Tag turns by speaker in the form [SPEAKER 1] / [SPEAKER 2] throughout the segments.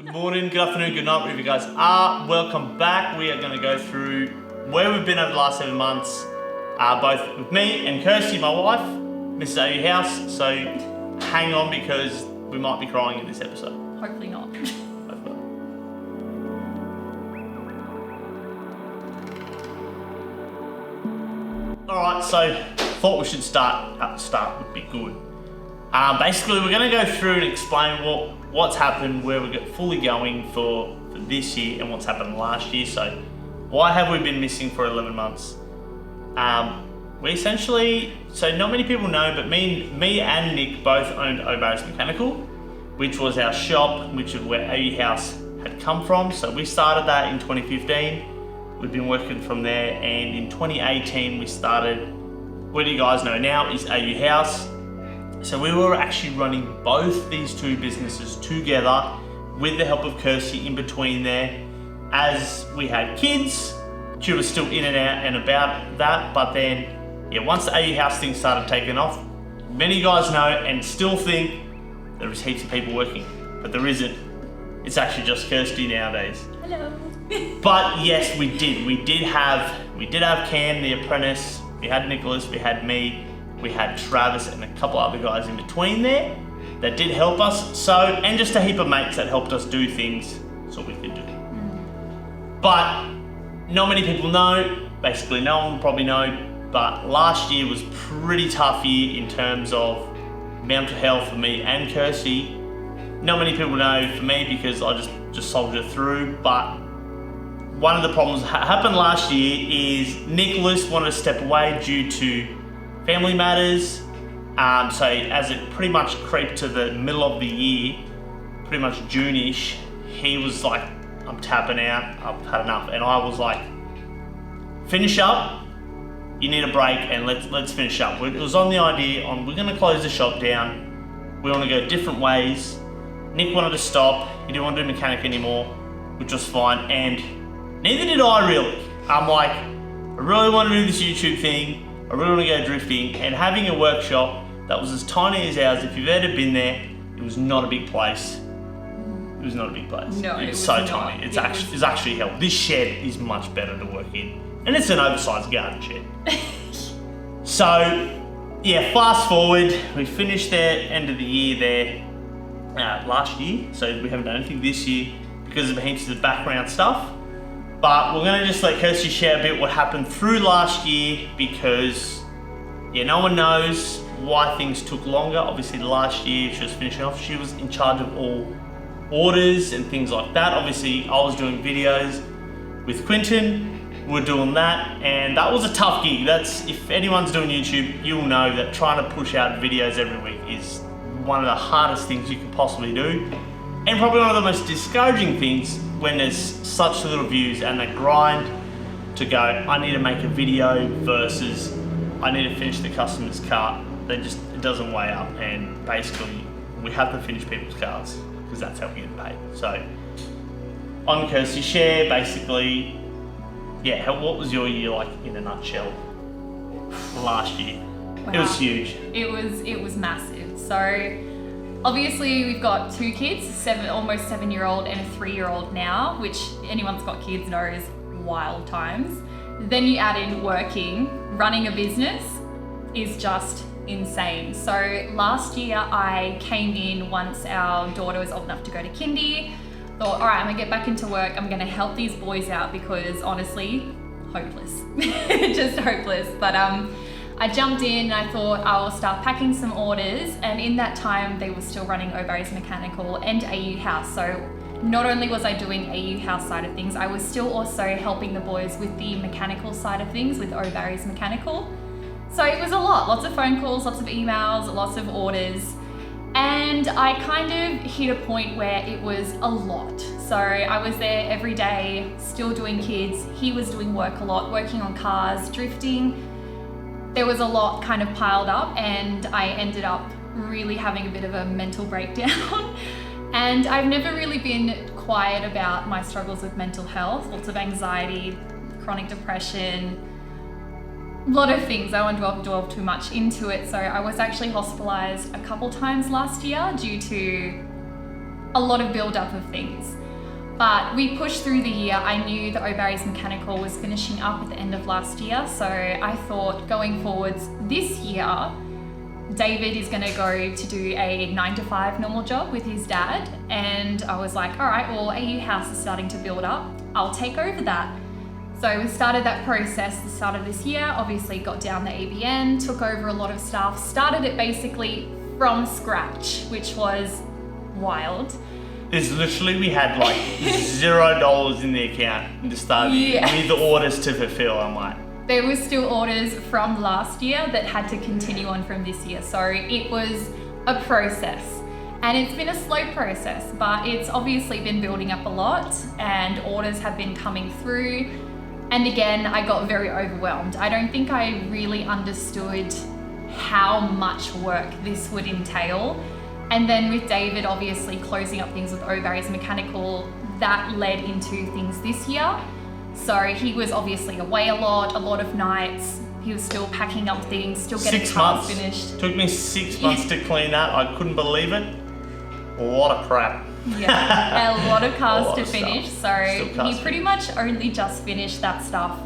[SPEAKER 1] Good morning, good afternoon, good night, wherever you guys are. Welcome back. We are going to go through where we've been over the last 7 months, both with me and Kirsty, my wife, Mrs. AU House. So hang on because we might be crying in this episode.
[SPEAKER 2] Hopefully not.
[SPEAKER 1] Hopefully. Alright, so thought we should start at the start would be good. Basically, we're going to go through and explain what's happened, where we're fully going for this year and what's happened last year. So why have we been missing for 11 months? We essentially, so not many people know, but me and Nick both owned O'Barry's Mechanical, which was our shop, which is where AU House had come from. So we started that in 2015. We've been working from there, and in 2018 we started, what you guys know now is AU House. So we were actually running both these two businesses together with the help of Kirsty in between there. As we had kids, she was still in and out and about that, but then, once the AU House thing started taking off, many guys know and still think there was heaps of people working, but there isn't. It's actually just Kirsty nowadays.
[SPEAKER 2] Hello.
[SPEAKER 1] But yes, we did have Cam, the apprentice, we had Nicholas, we had me, we had Travis and a couple other guys in between there that did help us. So, and just a heap of mates that helped us do things so we could do. But not many people know, basically no one will probably know, but last year was pretty tough year in terms of mental health for me and Kirsty. Not many people know for me because I just soldiered through, but one of the problems that happened last year is Nicholas wanted to step away due to family matters. So as it pretty much creeped to the middle of the year, pretty much June-ish, he was like, I'm tapping out, I've had enough. And I was like, finish up, you need a break and let's finish up. It was on the idea on, we're gonna close the shop down, we wanna go different ways. Nick wanted to stop, he didn't want to do mechanic anymore, which was fine, and neither did I really. I'm like, I really want to do this YouTube thing, I really want to go drifting, and having a workshop that was as tiny as ours, if you've ever been there, it was not a big place. It was not a big place.
[SPEAKER 2] No,
[SPEAKER 1] it was
[SPEAKER 2] was
[SPEAKER 1] so
[SPEAKER 2] not.
[SPEAKER 1] tiny. It's actually hell. This shed is much better to work in, and it's an oversized garden shed. So, fast forward, we finished there end of the year there last year, so we haven't done anything this year because of heaps of the background stuff. But we're gonna just let Kirsty share a bit what happened through last year because, no one knows why things took longer. Obviously last year she was finishing off, she was in charge of all orders and things like that. Obviously I was doing videos with Quinton, we're doing that, and that was a tough gig. That's, if anyone's doing YouTube, you'll know that trying to push out videos every week is one of the hardest things you could possibly do. And probably one of the most discouraging things when there's such little views and the grind to go, I need to make a video versus I need to finish the customer's cart. It doesn't weigh up, and basically we have to finish people's carts because that's how we get paid. So on Kirsty, share basically, what was your year like in a nutshell last year? Wow. It was huge.
[SPEAKER 2] It was massive. So obviously we've got two kids, almost 7-year-old and a 3-year-old now, which anyone that's got kids knows, wild times. Then you add in working, running a business is just insane. So last year I came in once our daughter was old enough to go to kindy, thought, all right, I'm gonna get back into work, I'm gonna help these boys out because honestly, hopeless, just hopeless. But I jumped in and I thought I'll start packing some orders, and in that time they were still running O'Barry's Mechanical and AU House. So not only was I doing AU House side of things, I was still also helping the boys with the mechanical side of things with O'Barry's Mechanical. So it was a lot, lots of phone calls, lots of emails, lots of orders. And I kind of hit a point where it was a lot. So I was there every day, still doing kids. He was doing work a lot, working on cars, drifting. There was a lot kind of piled up, and I ended up really having a bit of a mental breakdown. And I've never really been quiet about my struggles with mental health, lots of anxiety, chronic depression, a lot of things. I won't delve too much into it. So I was actually hospitalized a couple times last year due to a lot of build up of things. But we pushed through the year. I knew the O'Barry's Mechanical was finishing up at the end of last year. So I thought going forwards this year, David is going to go to do a 9-to-5 normal job with his dad. And I was like, all right, well, AU House is starting to build up. I'll take over that. So we started that process the start of this year, obviously got down the ABN, took over a lot of stuff, started it basically from scratch, which was wild.
[SPEAKER 1] There's literally, we had like $0 in the account at the start of the year with the orders to fulfill. I'm like,
[SPEAKER 2] there was still orders from last year that had to continue on from this year. So it was a process. And it's been a slow process, but it's obviously been building up a lot and orders have been coming through. And again, I got very overwhelmed. I don't think I really understood how much work this would entail. And then with David obviously closing up things with O'Barry's Mechanical, that led into things this year. So he was obviously away a lot of nights. He was still packing up things, still getting cars finished.
[SPEAKER 1] Took me 6 months to clean that. I couldn't believe it. A lot of crap.
[SPEAKER 2] Yeah, a lot of cars to finish. So he pretty much only just finished that stuff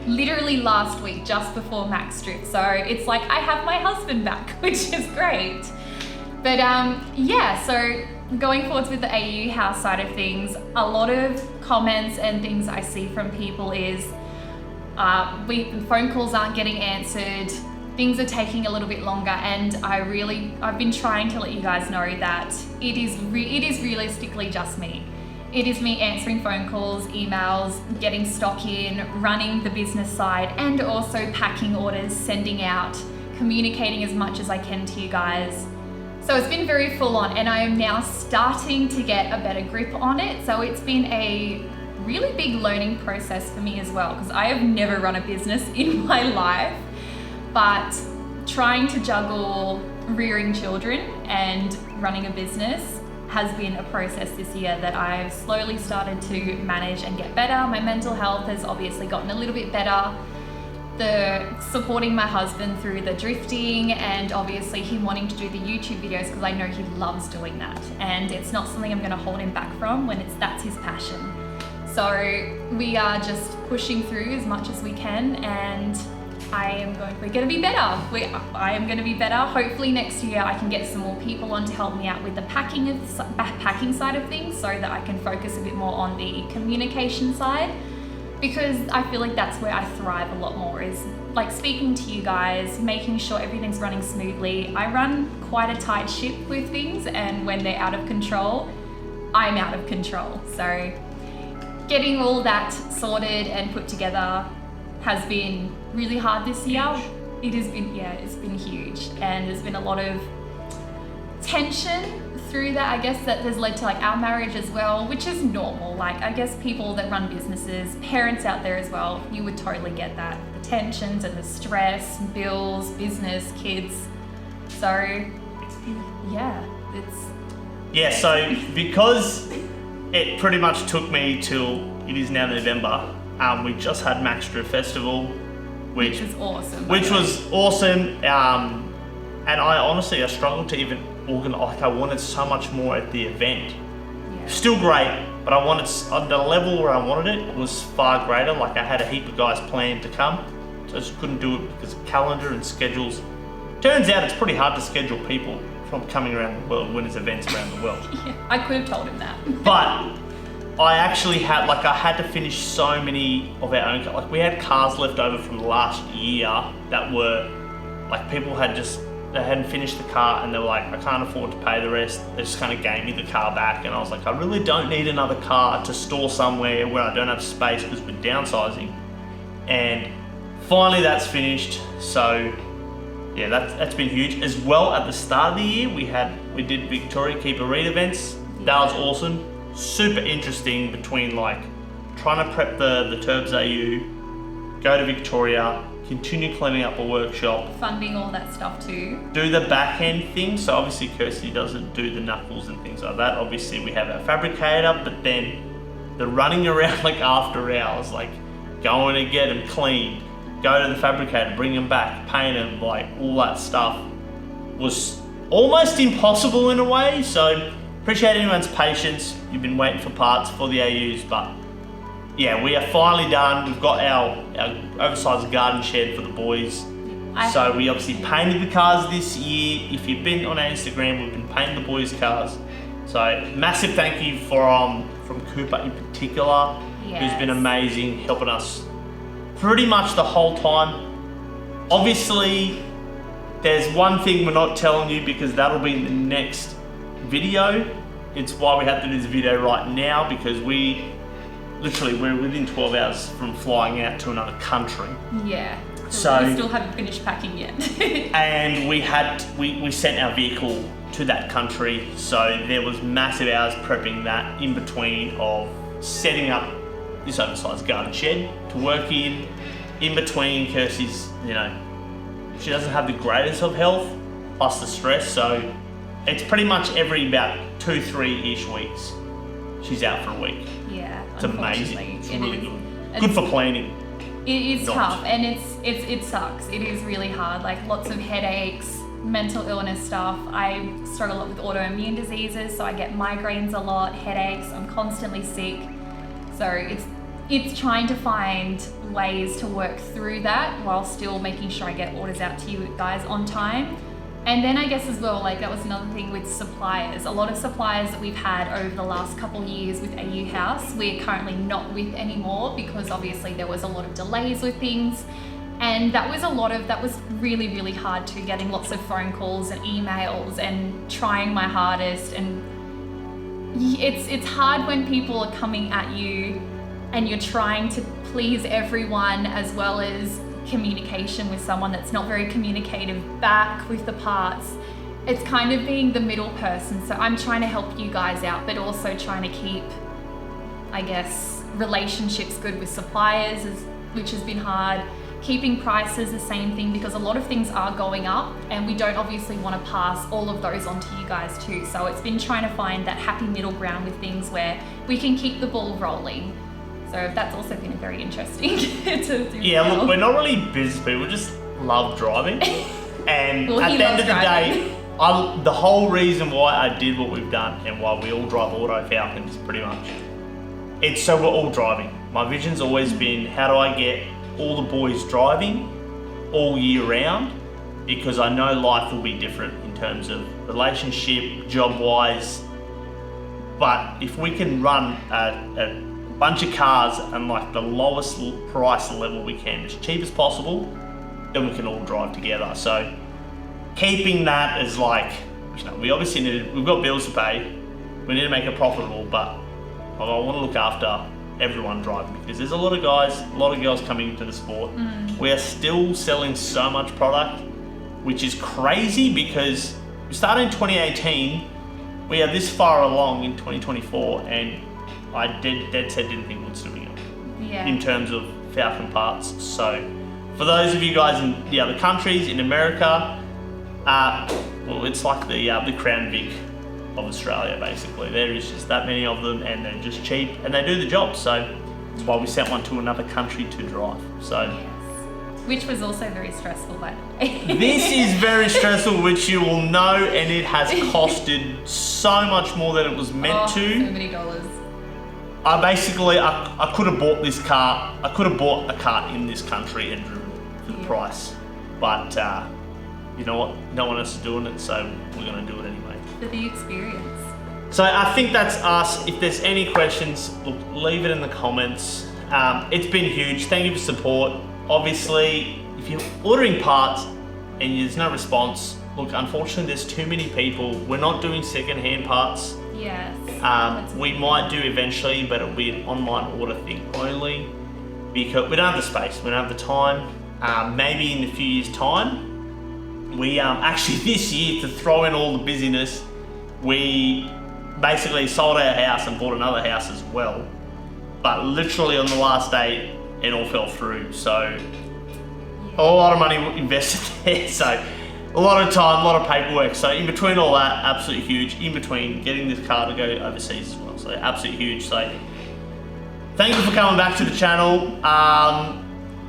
[SPEAKER 2] literally last week, just before Max Strip. So it's like I have my husband back, which is great. But yeah, so going forwards with the AU House side of things, a lot of comments and things I see from people is phone calls aren't getting answered, things are taking a little bit longer, and I've been trying to let you guys know that it is realistically just me. It is me answering phone calls, emails, getting stock in, running the business side, and also packing orders, sending out, communicating as much as I can to you guys. So it's been very full on, and I am now starting to get a better grip on it. So it's been a really big learning process for me as well, because I have never run a business in my life. But trying to juggle rearing children and running a business has been a process this year that I've slowly started to manage and get better. My mental health has obviously gotten a little bit better. Supporting my husband through the drifting, and obviously him wanting to do the YouTube videos because I know he loves doing that, and it's not something I'm going to hold him back from when that's his passion. So we are just pushing through as much as we can, and we're going to be better. I am going to be better. Hopefully next year I can get some more people on to help me out with the packing side of things, so that I can focus a bit more on the communication side, because I feel like that's where I thrive a lot more, is like speaking to you guys, making sure everything's running smoothly. I run quite a tight ship with things, and when they're out of control, I'm out of control. So getting all that sorted and put together has been really hard this year. It has been, it's been huge, and there's been a lot of tension through that, I guess, that has led to like our marriage as well, which is normal. Like, I guess people that run businesses, parents out there as well, you would totally get that. The tensions and the stress, bills, business, kids. So
[SPEAKER 1] so because it pretty much took me till it is now November, we just had Max Strip Festival, which was awesome. And I honestly, I struggled to even organize. Like, I wanted so much more at the event. Yeah. Still great, but I wanted, on the level where I wanted it was far greater. Like, I had a heap of guys planned to come, so I just couldn't do it because of calendar and schedules. Turns out it's pretty hard to schedule people from coming around the world when there's events around the world.
[SPEAKER 2] Yeah, I could have told him that.
[SPEAKER 1] But I actually had, I had to finish so many of our own, we had cars left over from last year that were, people they hadn't finished the car, and they were like, I can't afford to pay the rest. They just kind of gave me the car back, and I was like, I really don't need another car to store somewhere where I don't have space because we're downsizing. And finally that's finished. So yeah, that's been huge. As well, at the start of the year, we did Victoria Keep a Read events. That was awesome. Super interesting, between trying to prep the Turbs AU, go to Victoria, continue cleaning up a workshop,
[SPEAKER 2] funding all that stuff too,
[SPEAKER 1] do the back end thing. So obviously Kirsty doesn't do the knuckles and things like that. Obviously we have our fabricator, but then the running around after hours, going to get them cleaned, go to the fabricator, bring them back, paint them, all that stuff was almost impossible in a way. So appreciate anyone's patience. You've been waiting for parts for the AUs, but yeah, we are finally done. We've got our oversized garden shed for the boys. So we obviously painted the cars this year. If you've been on our Instagram, we've been painting the boys' cars. So massive thank you from Cooper in particular, who's been amazing, helping us pretty much the whole time. Obviously, there's one thing we're not telling you because that'll be in the next video. It's why we have to do this video right now, because we're within 12 hours from flying out to another country.
[SPEAKER 2] Yeah.
[SPEAKER 1] So
[SPEAKER 2] we still haven't finished packing yet.
[SPEAKER 1] And we sent our vehicle to that country, so there was massive hours prepping that in between of setting up this oversized garden shed to work in between Kirsty's, she doesn't have the greatest of health, plus the stress, so it's pretty much every about 2-3-ish weeks she's out for a week.
[SPEAKER 2] Yeah,
[SPEAKER 1] it's amazing. It's really good. Good for planning.
[SPEAKER 2] It is tough, and it sucks. It is really hard. Like lots of headaches, mental illness stuff. I struggle a lot with autoimmune diseases, so I get migraines a lot, headaches. I'm constantly sick, so it's trying to find ways to work through that while still making sure I get orders out to you guys on time. And then I guess as well, like that was another thing with suppliers. A lot of suppliers that we've had over the last couple of years with AU House, we're currently not with anymore because obviously there was a lot of delays with things. And that was really, really hard too, getting lots of phone calls and emails and trying my hardest. And it's hard when people are coming at you and you're trying to please everyone, as well as communication with someone that's not very communicative back with the parts. It's kind of being the middle person. So I'm trying to help you guys out, but also trying to keep, I guess, relationships good with suppliers, which has been hard. Keeping prices the same thing, because a lot of things are going up and we don't obviously want to pass all of those on to you guys too. So it's been trying to find that happy middle ground with things where we can keep the ball rolling. So that's also been very interesting to do.
[SPEAKER 1] Yeah, look, we're not really business people, we just love driving. And
[SPEAKER 2] well,
[SPEAKER 1] at the end of the day, the whole reason why I did what we've done and why we all drive Auto Falcons pretty much, it's so we're all driving. My vision's always been, how do I get all the boys driving all year round? Because I know life will be different in terms of relationship, job-wise. But if we can run a bunch of cars and like the lowest price level we can, as cheap as possible, then we can all drive together. So keeping that as like, we obviously we've got bills to pay, we need to make it profitable, but I want to look after everyone driving, because there's a lot of guys, a lot of girls coming into the sport. We are still selling so much product, which is crazy, because we started in 2018, we are this far along in 2024, and I dead set didn't think we'd still be in terms of Falcon parts. So for those of you guys in the other countries, in America, well, it's like the Crown Vic of Australia, basically. There is just that many of them, and they're just cheap and they do the job. So that's why we sent one to another country to drive. So
[SPEAKER 2] which was also very stressful, by the way.
[SPEAKER 1] This is very stressful, which you will know, and it has costed so much more than it was meant to.
[SPEAKER 2] So many dollars.
[SPEAKER 1] I could have bought this car. I could have bought a car in this country and driven it for the price, but you know what? No one else is doing it, so we're going to do it anyway.
[SPEAKER 2] For the experience.
[SPEAKER 1] So I think that's us. If there's any questions, look, leave it in the comments. It's been huge. Thank you for support. Obviously, if you're ordering parts and there's no response, look, unfortunately, there's too many people. We're not doing second-hand parts.
[SPEAKER 2] Yes.
[SPEAKER 1] We might do eventually, but it'll be an online order thing only, because we don't have the space, we don't have the time. Maybe in a few years' time, we actually this year, to throw in all the busyness, we basically sold our house and bought another house as well. But literally on the last day, it all fell through. So a lot of money invested there. So a lot of time, a lot of paperwork. So in between all that, absolutely huge. In between getting this car to go overseas as well. So absolutely huge. So thank you for coming back to the channel.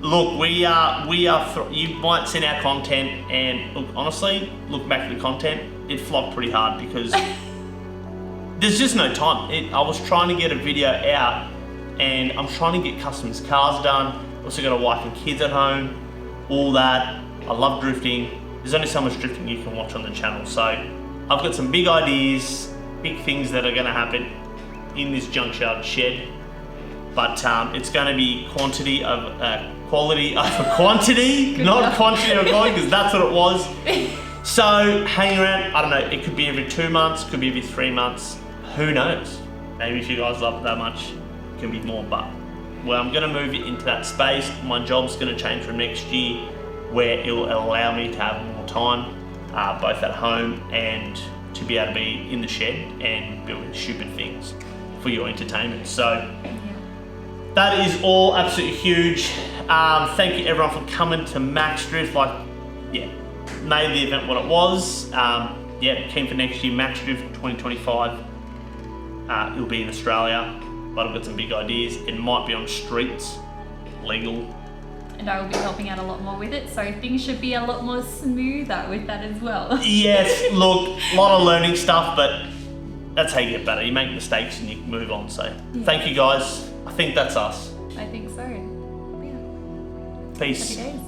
[SPEAKER 1] Look, you might see our content, and look, honestly, look back at the content. It flopped pretty hard because there's just no time. I was trying to get a video out, and I'm trying to get customers' cars done. Also got a wife and kids at home, all that. I love drifting. There's only so much drifting you can watch on the channel. So I've got some big ideas, big things that are gonna happen in this junkyard shed. But it's gonna be quality over quantity, not quantity over quality, because that's what it was. So hang around, I don't know, it could be every 2 months, could be every 3 months, who knows? Maybe if you guys love it that much, it can be more, but well, I'm gonna move it into that space. My job's gonna change from next year, where it will allow me to have more time, both at home and to be able to be in the shed and building stupid things for your entertainment. So that is all absolutely huge. Thank you everyone for coming to Max Drift. Made the event what it was. Keen for next year, Max Drift 2025. It'll be in Australia, but I've got some big ideas. It might be on streets, legal.
[SPEAKER 2] And I will be helping out a lot more with it, so things should be a lot more smoother with that as well.
[SPEAKER 1] Yes, look, a lot of learning stuff, but that's how you get better. You make mistakes and you move on. So thank you guys. I think that's us.
[SPEAKER 2] I think so. Yeah.
[SPEAKER 1] Peace.
[SPEAKER 2] Happy days.